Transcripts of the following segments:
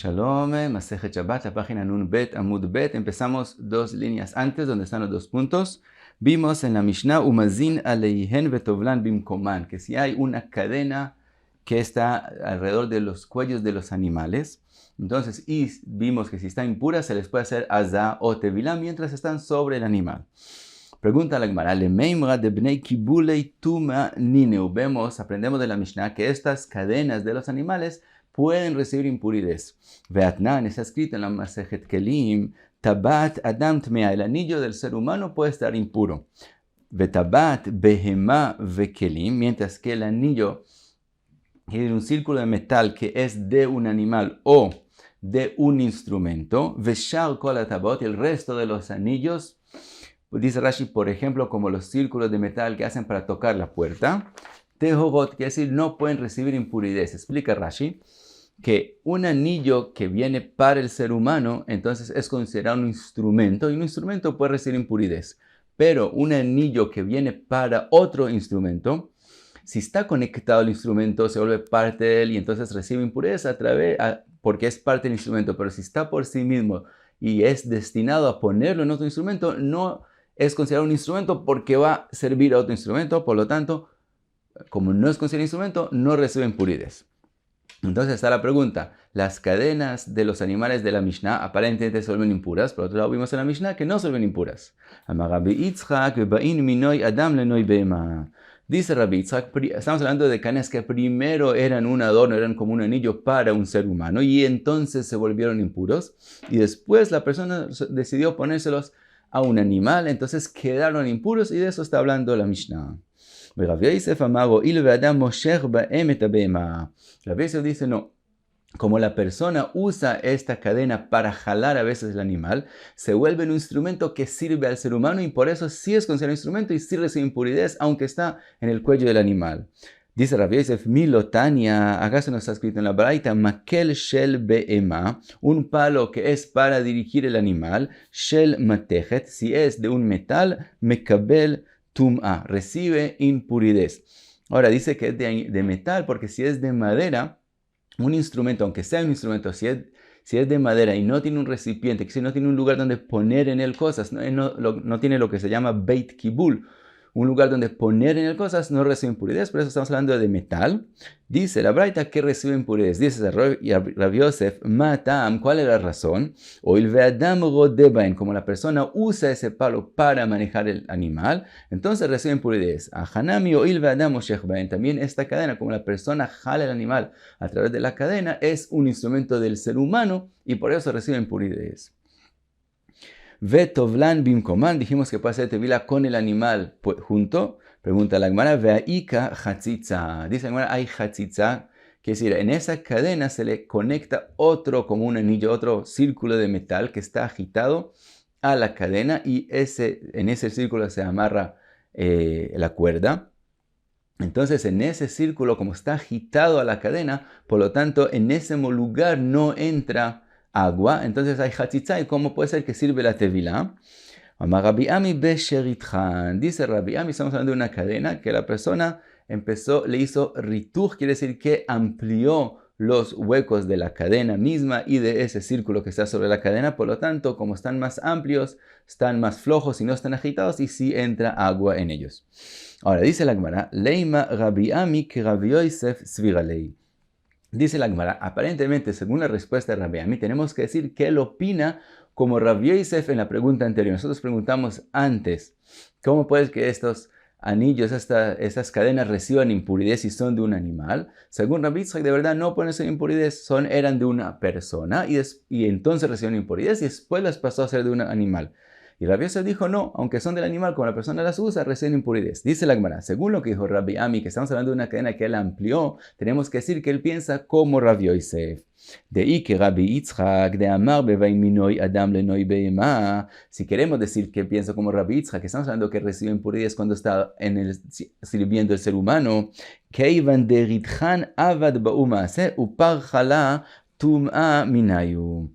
Shalom, Masejet Shabbat, la página Nun Bet, Amud Bet. Empezamos 2 líneas antes, donde están los 2 puntos. Vimos en la Mishnah, Umazin aleihen vetovlan bimkoman, que si hay una cadena que está alrededor de los cuellos de los animales, entonces, y vimos que si está impura, se les puede hacer azá o tevilá mientras están sobre el animal. Pregunta la Gemara, Lemeimra de bnei kibulei tuma nineu. Aprendemos de la Mishnah que estas cadenas de los animales pueden recibir impuridades. Veatnan está escrito en la Masejet Kelim, Tabat Adam Tmea, el anillo del ser humano puede estar impuro. Vetabat Behema Vekelim, mientras que el anillo es un círculo de metal que es de un animal o de un instrumento. Veshar Kol Atabot, el resto de los anillos, dice Rashi, por ejemplo, como los círculos de metal que hacen para tocar la puerta. Tehogot, quiere decir, no pueden recibir impuridades. Explica Rashi que un anillo que viene para el ser humano, entonces es considerado un instrumento, y un instrumento puede recibir impuridades. Pero un anillo que viene para otro instrumento, si está conectado al instrumento, se vuelve parte de él y entonces recibe impurezas porque es parte del instrumento. Pero si está por sí mismo y es destinado a ponerlo en otro instrumento, no es considerado un instrumento porque va a servir a otro instrumento. Por lo tanto, como no es considerado instrumento, no recibe impurezas. Entonces está la pregunta, las cadenas de los animales de la Mishnah aparentemente se vuelven impuras, por otro lado vimos en la Mishnah que no se vuelven impuras. Dice Rabbi Yitzhak, estamos hablando de cadenas que primero eran un adorno, eran como un anillo para un ser humano y entonces se volvieron impuros y después la persona decidió ponérselos a un animal, entonces quedaron impuros y de eso está hablando la Mishnah. Rabbi Yosef dice no, como la persona usa esta cadena para jalar a veces el animal, se vuelve un instrumento que sirve al ser humano y por eso sí es considerado instrumento y sí recibe impurezas aunque está en el cuello del animal. Dice Rabbi Yosef, Milotania, ¿acaso no está escrito en la Braita? Makel shel be'ema, un palo que es para dirigir el animal, shel matejet, si es de un metal, mekabel tum'a, recibe impurezas. Ahora dice que es de metal porque si es de madera, un instrumento, aunque sea un instrumento, si es de madera y no tiene un recipiente, que si no tiene un lugar donde poner en él cosas, no tiene lo que se llama beit kibul, un lugar donde poner en él cosas, no recibe impurezas, por eso estamos hablando de metal. Dice la Braita que recibe impurezas. Dice Rabbi Yosef, Matam, ¿cuál es la razón? O el ve'adam rodebaen, como la persona usa ese palo para manejar el animal, entonces recibe impurezas. Ahanami o el ve'adam oshechbaen, también esta cadena, como la persona jala el animal a través de la cadena, es un instrumento del ser humano y por eso recibe impurezas. Vetovlan bimkoman, dijimos que puede hacer tevila con el animal junto. Pregunta la Gemara, ve'aika chatzitza. Dice la Gemara, hay chatzitza, que es decir, en esa cadena se le conecta otro, como un anillo, otro círculo de metal que está agitado a la cadena y en ese círculo se amarra la cuerda. Entonces en ese círculo, como está agitado a la cadena, por lo tanto en ese lugar no entra agua, entonces hay hatzitza. ¿Y cómo puede ser que sirve la tevilá? Dice Rabbi Ami, estamos hablando de una cadena que la persona le hizo rituj, quiere decir que amplió los huecos de la cadena misma y de ese círculo que está sobre la cadena, por lo tanto, como están más amplios, están más flojos y no están agitados y sí entra agua en ellos. Ahora dice la Gemara, Leima Rabbi Ami que Rabbi Yosef sviralei. Dice la Gemara, aparentemente, según la respuesta de Rabbi Ami, tenemos que decir que él opina como Rabbi Yosef en la pregunta anterior. Nosotros preguntamos antes, ¿cómo puede que estos anillos, estas cadenas reciban impurezas si son de un animal? Según Rabbi Yitzhak, de verdad no pueden ser impurezas, eran de una persona y entonces recibieron impurezas y después las pasó a ser de un animal. Y Rabbi Yosef dijo, no, aunque son del animal, como la persona las usa, reciben impurezas. Dice la Gemara, según lo que dijo Rabbi Ami, que estamos hablando de una cadena que él amplió, tenemos que decir que él piensa como Rabbi Yosef. De que Rabbi Yitzhak, de amar bevain minoi adam lenoi beema. Si queremos decir que piensa como Rabbi Yitzhak, que estamos hablando que recibe impurezas cuando está sirviendo el ser humano, keivan de ritchan avad ba'umase upar chala tum'a minayu.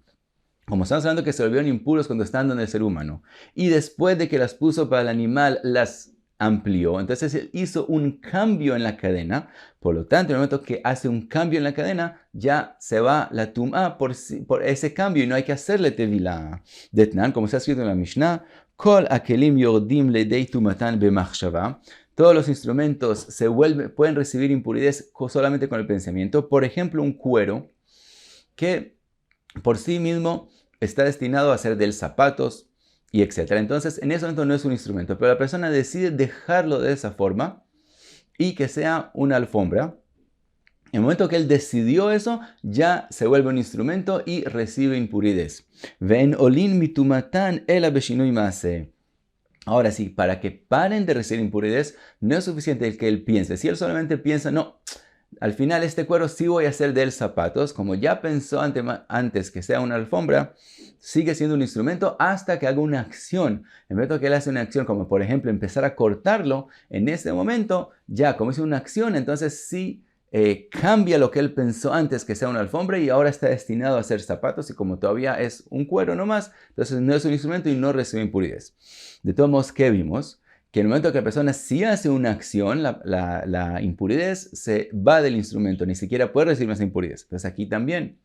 Como estamos hablando que se volvieron impuros cuando están en el ser humano, y después de que las puso para el animal, las amplió, entonces él hizo un cambio en la cadena. Por lo tanto, en el momento que hace un cambio en la cadena, ya se va la tum'a por ese cambio y no hay que hacerle tevilá. Detnan, como está escrito en la Mishnah, Kol akelim yordim ledei tumatan bemachshava. Todos los instrumentos pueden recibir impurezas solamente con el pensamiento. Por ejemplo, un cuero que por sí mismo está destinado a ser del zapatos y etc. Entonces, en ese momento no es un instrumento, pero la persona decide dejarlo de esa forma y que sea una alfombra. En el momento que él decidió eso, ya se vuelve un instrumento y recibe impurezas. Ven olin mitumatan ela beshinui maase. Ahora sí, para que paren de recibir impurezas, no es suficiente el que él piense. Si él solamente piensa, no, al final este cuero sí voy a hacer de él zapatos, como ya pensó antes que sea una alfombra, sigue siendo un instrumento hasta que haga una acción. En vez de que él hace una acción, como por ejemplo empezar a cortarlo, en ese momento, ya como hizo una acción, entonces sí cambia lo que él pensó antes que sea una alfombra y ahora está destinado a hacer zapatos y como todavía es un cuero nomás, entonces no es un instrumento y no recibe impurezas. De todos modos, ¿qué vimos? Que en el momento que la persona sí hace una acción, la impurez se va del instrumento, ni siquiera puede recibir más impurezas. Entonces aquí también,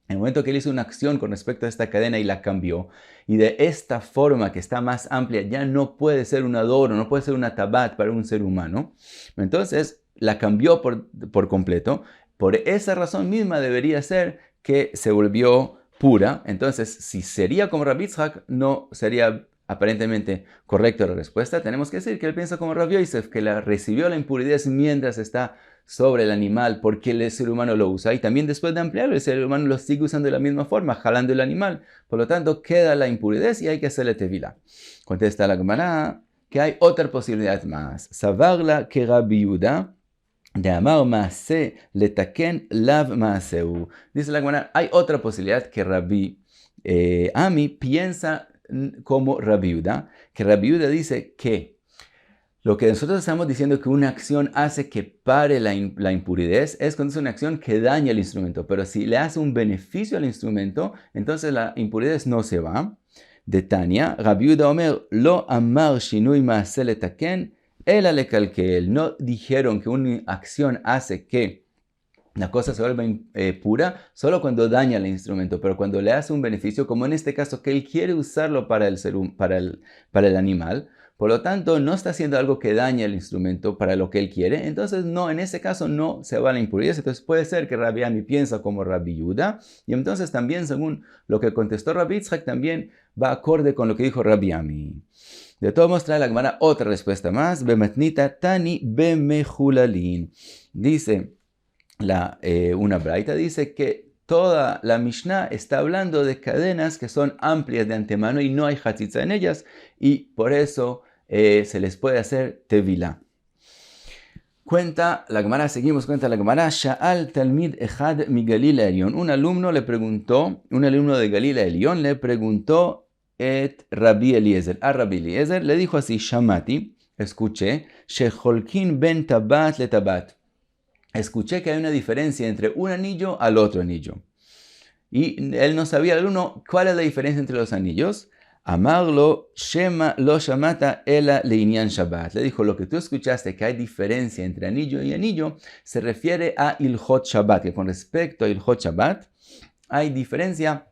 en el momento que él hizo una acción con respecto a esta cadena y la cambió, y de esta forma que está más amplia ya no puede ser un adorno, no puede ser una tabat para un ser humano, entonces la cambió por completo. Por esa razón misma debería ser que se volvió pura. Entonces, si sería como Rabbi Yitzhak, no sería aparentemente correcta la respuesta. Tenemos que decir que él piensa como Rabbi Yosef, que recibió la impurez mientras está sobre el animal porque el ser humano lo usa y también después de ampliarlo el ser humano lo sigue usando de la misma forma, jalando el animal. Por lo tanto, queda la impurez y hay que hacerle tevilá. Contesta la Gemara que hay otra posibilidad más. Savarla que Rabbi Yehuda de amar maase letaken lav maaseu. Dice la Gemara, hay otra posibilidad que Rabbi Ami piensa como Rabbi Yehuda, que Rabbi Yehuda dice que lo que nosotros estamos diciendo que una acción hace que pare la impurez es cuando es una acción que daña el instrumento, pero si le hace un beneficio al instrumento, entonces la impurez no se va. De Tania, Rabbi Yehuda Omer, lo amar shinui maase letaken ela lekalkel. No dijeron que una acción hace que la cosa se vuelva pura solo cuando daña el instrumento, pero cuando le hace un beneficio, como en este caso que él quiere usarlo para el animal, por lo tanto no está haciendo algo que daña el instrumento para lo que él quiere, entonces no, en ese caso no se va a la impureza. Entonces puede ser que Rabbi Ami piensa como Rabbi Yehuda, y entonces también según lo que contestó Rabbi Yitzhak también va acorde con lo que dijo Rabbi Ami. De todos modos trae la Gemara otra respuesta más. Bematnita tani bemejulalin. Dice una braita, dice que toda la Mishnah está hablando de cadenas que son amplias de antemano y no hay hatzitza en ellas y por eso se les puede hacer tevilá. Cuenta la Gemara, cuenta la Gemara, Sha'al Talmid Echad mi Galil Elión. Un alumno de Galil Elión le preguntó Rabbi Eliezer. A Rabbi Eliezer le dijo así, Shamati, escuché, Shecholkin ben tabat le tabat. Escuché que hay una diferencia entre un anillo al otro anillo. Y él no sabía, el alumno, cuál es la diferencia entre los anillos. Amarlo, Shema lo shamata ela leinian Shabbat. Le dijo, lo que tú escuchaste que hay diferencia entre anillo y anillo, se refiere a Ilhot Shabbat, que con respecto a Ilhot Shabbat, hay diferencia.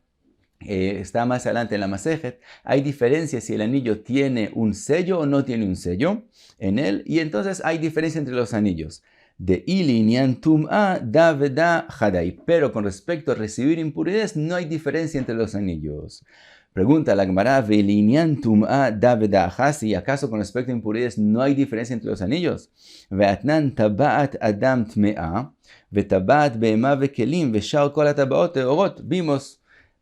Está más adelante en la Masejet, hay diferencia si el anillo tiene un sello o no tiene un sello en él, y entonces hay diferencia entre los anillos. De ilinian tum'a da veda hadai, pero con respecto a recibir impurezas no hay diferencia entre los anillos. Pregunta la Gemara, ve'ilinian tum'a da veda hasi, ¿acaso con respecto a impurezas no hay diferencia entre los anillos? Ve'atnan tabaat adam tme'a, ve'tabaat be'ema ve'kelim, ve'shar kol hatabaot teorot.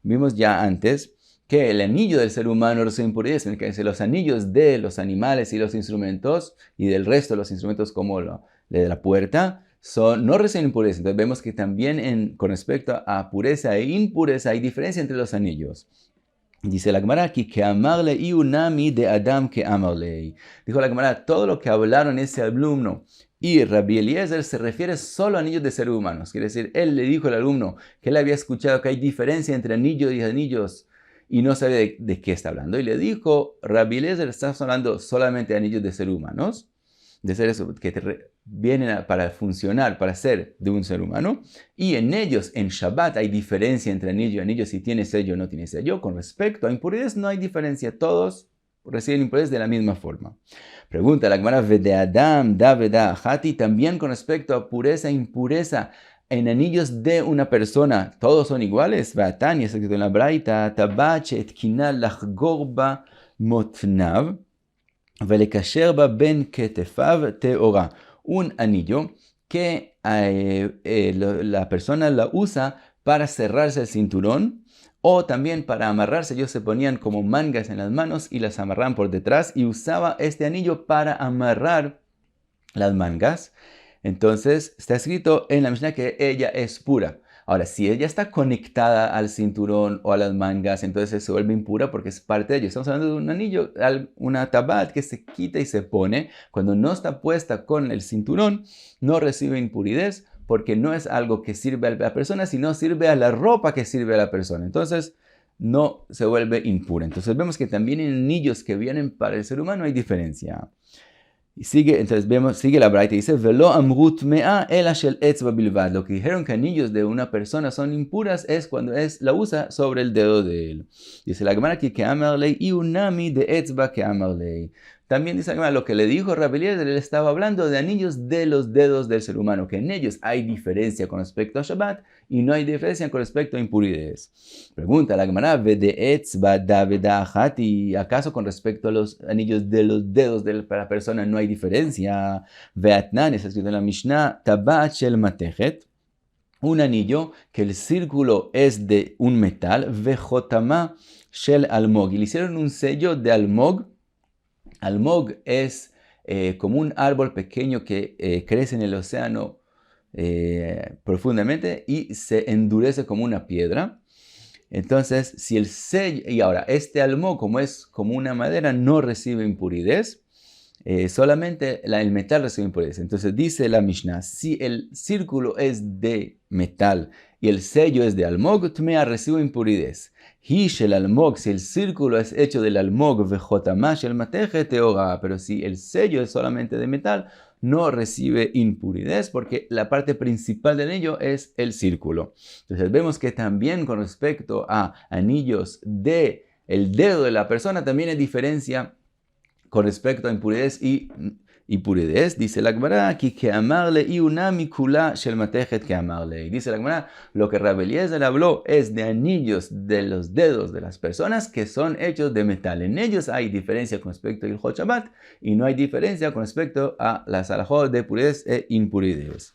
Vimos ya antes que el anillo del ser humano recibe impurezas, que los anillos de los animales y los instrumentos y del resto de los instrumentos como de la puerta no reciben impurezas. Entonces vemos que también con respecto a pureza e impureza hay diferencia entre los anillos. Dice la Gemara aquí que amarle y unami de Adam que amarle. Dijo la Gemara, todo lo que hablaron ese alumno y Rabbi Eliezer se refiere solo a anillos de seres humanos. Quiere decir, él le dijo al alumno que él había escuchado que hay diferencia entre anillos y anillos y no sabe de qué está hablando. Y le dijo, Rabbi Eliezer, estás hablando solamente de anillos de seres humanos, de seres que vienen para funcionar, para ser de un ser humano. Y en ellos, en Shabbat, hay diferencia entre anillo y anillo, si tiene sello o no tiene sello. Con respecto a impurezas, no hay diferencia. Todos reciben impurezas de la misma forma. Pregunta la Gemara, Vede Adam, da veda Hati, también con respecto a pureza e impureza en anillos de una persona, ¿todos son iguales? Vatani, es escrito en la Braita, Tabache et kinal lachgorba motnav, velekasher ba ben ketefav teora. Un anillo que la persona la usa para cerrarse el cinturón o también para amarrarse. Ellos se ponían como mangas en las manos y las amarraban por detrás y usaba este anillo para amarrar las mangas. Entonces está escrito en la Mishnah que ella es pura. Ahora, si ella está conectada al cinturón o a las mangas, entonces se vuelve impura porque es parte de ello. Estamos hablando de un anillo, una tabat que se quita y se pone. Cuando no está puesta con el cinturón, no recibe impurez porque no es algo que sirve a la persona, sino sirve a la ropa que sirve a la persona. Entonces, no se vuelve impura. Entonces, vemos que también en anillos que vienen para el ser humano hay diferencia. Y sigue la Braita y dice, Velo amrut mea ela shel etzba bilvad. Lo que dijeron que anillos de una persona son impuras es cuando la usa sobre el dedo de él. Dice la Gemara que amarlei y unami de etzba que amarlei. También dice la Gemara, lo que le dijo Rabbi Eliezer, él estaba hablando de anillos de los dedos del ser humano, que en ellos hay diferencia con respecto a Shabbat y no hay diferencia con respecto a impurezas. Pregunta la Gemara, Vede etzba da veda hati, ¿acaso con respecto a los anillos de los dedos de la persona no hay diferencia? Veatnan, está escrito en la Mishnah, tabat shel matechet, un anillo que el círculo es de un metal, vejotama shel almog, y le hicieron un sello de almog. Almog es como un árbol pequeño que crece en el océano profundamente y se endurece como una piedra. Entonces, si el sello, y ahora este almog, como es como una madera, no recibe impurezas, solamente el metal recibe impurezas. Entonces dice la Mishnah, si el círculo es de metal y el sello es de almog, tmea recibe impurezas. Hishel almog, si el círculo es hecho del almog, vejotamash el mateje teora, pero si el sello es solamente de metal, no recibe impurezas porque la parte principal del anillo es el círculo. Entonces vemos que también con respecto a anillos de el dedo de la persona también hay diferencia con respecto a impurezas y impurezas. Dice la Gemara que amarle y unami kula shel matechet que amarle. Dice la Gemara, lo que Rabbi Eliezer habló es de anillos de los dedos de las personas que son hechos de metal. En ellos hay diferencia con respecto al Ilhot Shabbat y no hay diferencia con respecto a las alajot de purezas e impurezas.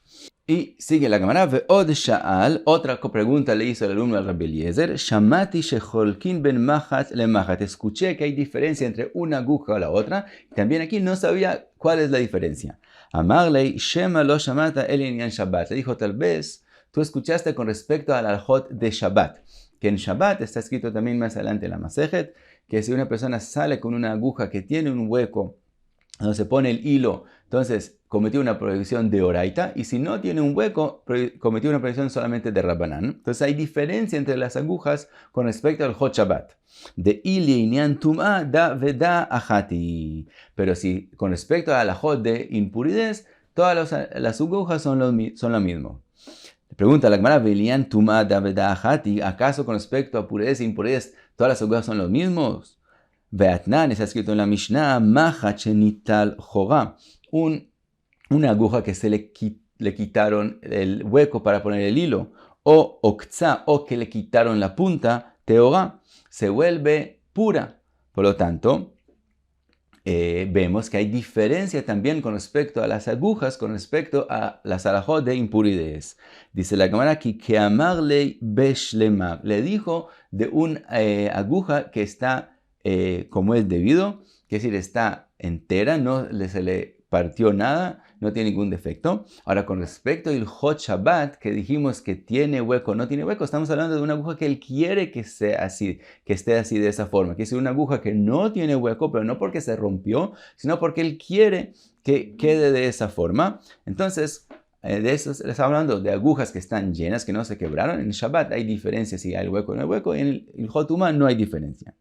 Y sigue la Gemara, ve'od sha'al, otra pregunta le hizo el alumno al Rabbi Eliezer, shamati shecholkin ben machat le machat, escuché que hay diferencia entre una aguja o la otra, y también aquí no sabía cuál es la diferencia. Amarlei, shema lo shamata el inyan Shabbat, le dijo tal vez, tú escuchaste con respecto al alajot de Shabbat, que en Shabbat está escrito también más adelante en la Masejet, que si una persona sale con una aguja que tiene un hueco, donde se pone el hilo, entonces cometió una prohibición de oraita, y si no tiene un hueco, cometió una prohibición solamente de Rabbanán. Entonces hay diferencia entre las agujas con respecto al Hot Shabbat. De ili inyan tum'a da veda achati. Pero si con respecto a la Hot de impurezas, todas las agujas son lo mismo. Pregunta la Gemara, velian tum'a da veda achati, ¿acaso con respecto a purezas e impurezas, todas las agujas son los mismos? Veatnan, está escrito en la Mishnah, machat shenital joga, una aguja que se le quitaron el hueco para poner el hilo, o oktza, o que le quitaron la punta, teora, se vuelve pura. Por lo tanto, vemos que hay diferencia también con respecto a las agujas, con respecto a las alajot de impurezas. Dice la Gemara aquí, que amarle beshlema, le dijo de una aguja que está como es debido, es decir, está entera, no se le partió nada, no tiene ningún defecto. Ahora, con respecto al Hot Shabbat, que dijimos que tiene hueco, no tiene hueco, estamos hablando de una aguja que él quiere que sea así, que esté así de esa forma, que es una aguja que no tiene hueco, pero no porque se rompió, sino porque él quiere que quede de esa forma. Entonces, De eso les estaba hablando, de agujas que están llenas, que no se quebraron. En Shabbat hay diferencia si hay hueco o no hay hueco, y en el Ilhot Tumá no hay diferencia.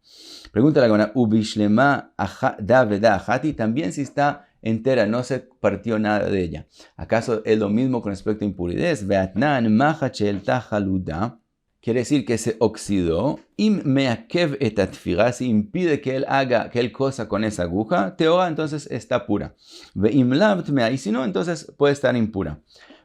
Pregunta la Gemara, Ubishlema daveda ajati, también si está entera, no se partió nada de ella. ¿Acaso es lo mismo con respecto a impurez? Veatnan mahachel tajaluda. Quiere decir que se oxidó. Im meakev etatfira, si impide que él cosa con esa aguja, teora, entonces está pura. Veim lav tmea, y si no, entonces puede estar impura.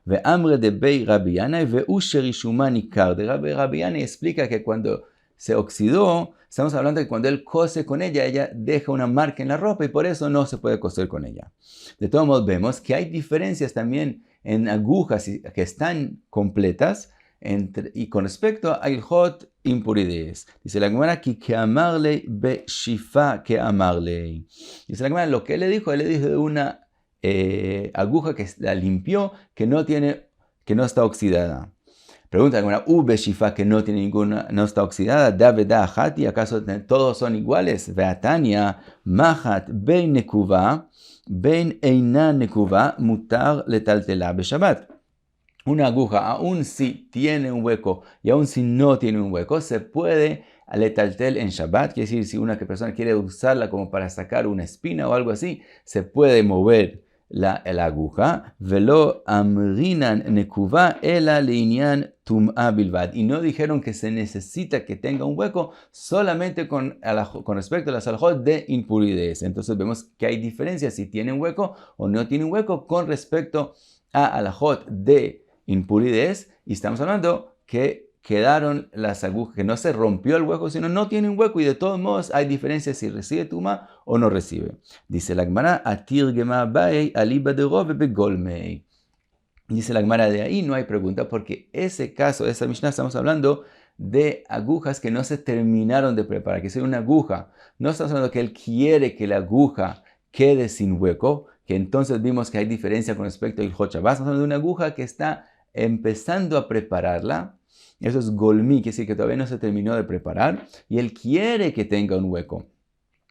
Veamre de bei Rabbi Yanai veusherishuma nikar. De Rabbi Yanai explica que cuando se oxidó, estamos hablando de que cuando él cose con ella, ella deja una marca en la ropa y por eso no se puede coser con ella. De todos modos, vemos que hay diferencias también en agujas que están completas, y con respecto a Ilhot impuridades. Dice la Gemara que amarle be shifa que amarle. Dice la Gemara, lo que él le dijo de una aguja que la limpió, que no está oxidada. Pregunta la Gemara, be shifa que no está oxidada, daveda hati, ¿acaso todos son iguales? Veatania mahat bein nekuva bein eina nekuva mutar letaltela be Shabbat. Una aguja, aun si tiene un hueco y aun si no tiene un hueco, se puede letaltel en Shabbat. Quiere decir, si una persona quiere usarla como para sacar una espina o algo así, se puede mover la aguja. Velo amrinan nekuva ela leinyan tum'a bilvad. Y no dijeron que se necesita que tenga un hueco solamente con respecto a las halajot de impuridades. Entonces vemos que hay diferencias si tiene un hueco o no tiene un hueco con respecto a halajot de impuridades, y estamos hablando que quedaron las agujas, que no se rompió el hueco, sino no tiene un hueco, y de todos modos hay diferencias si recibe tuma o no recibe. Dice la Gemara, atir gema baei aliba de robe begolmei. Dice la Gemara, de ahí no hay pregunta, porque ese caso, esa Mishnah, estamos hablando de agujas que no se terminaron de preparar, que es una aguja. No estamos hablando que él quiere que la aguja quede sin hueco, que entonces vimos que hay diferencia con respecto al Ilhot Shabbat. Estamos hablando de una aguja que está empezando a prepararla. Eso es golmi, que decir que todavía no se terminó de preparar, y él quiere que tenga un hueco.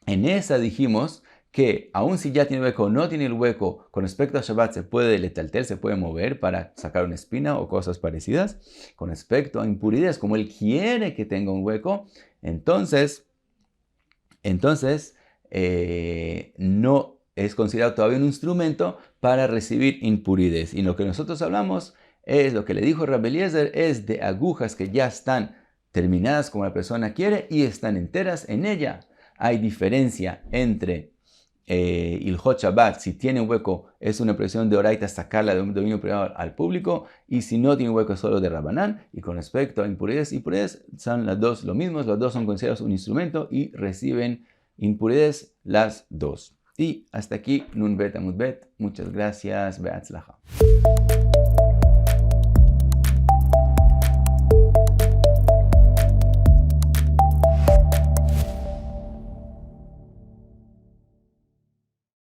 En esa dijimos que aun si ya tiene hueco o no tiene el hueco, con respecto a Shabbat se puede letaltel, se puede mover para sacar una espina o cosas parecidas. Con respecto a impuridades, como él quiere que tenga un hueco, entonces no es considerado todavía un instrumento para recibir impuridades. Y lo que nosotros hablamos es lo que le dijo Rabbi Eliezer, es de agujas que ya están terminadas como la persona quiere y están enteras en ella. Hay diferencia entre Ilhot Shabbat, si tiene un hueco es una presión de oraita sacarla de un dominio privado al público, y si no tiene hueco es solo de Rabanán. Y con respecto a impurezas son las dos lo mismo, las dos son consideradas un instrumento y reciben impurezas las dos. Y hasta aquí Nun Bet Amud Bet. Muchas gracias. Be'atzlacha.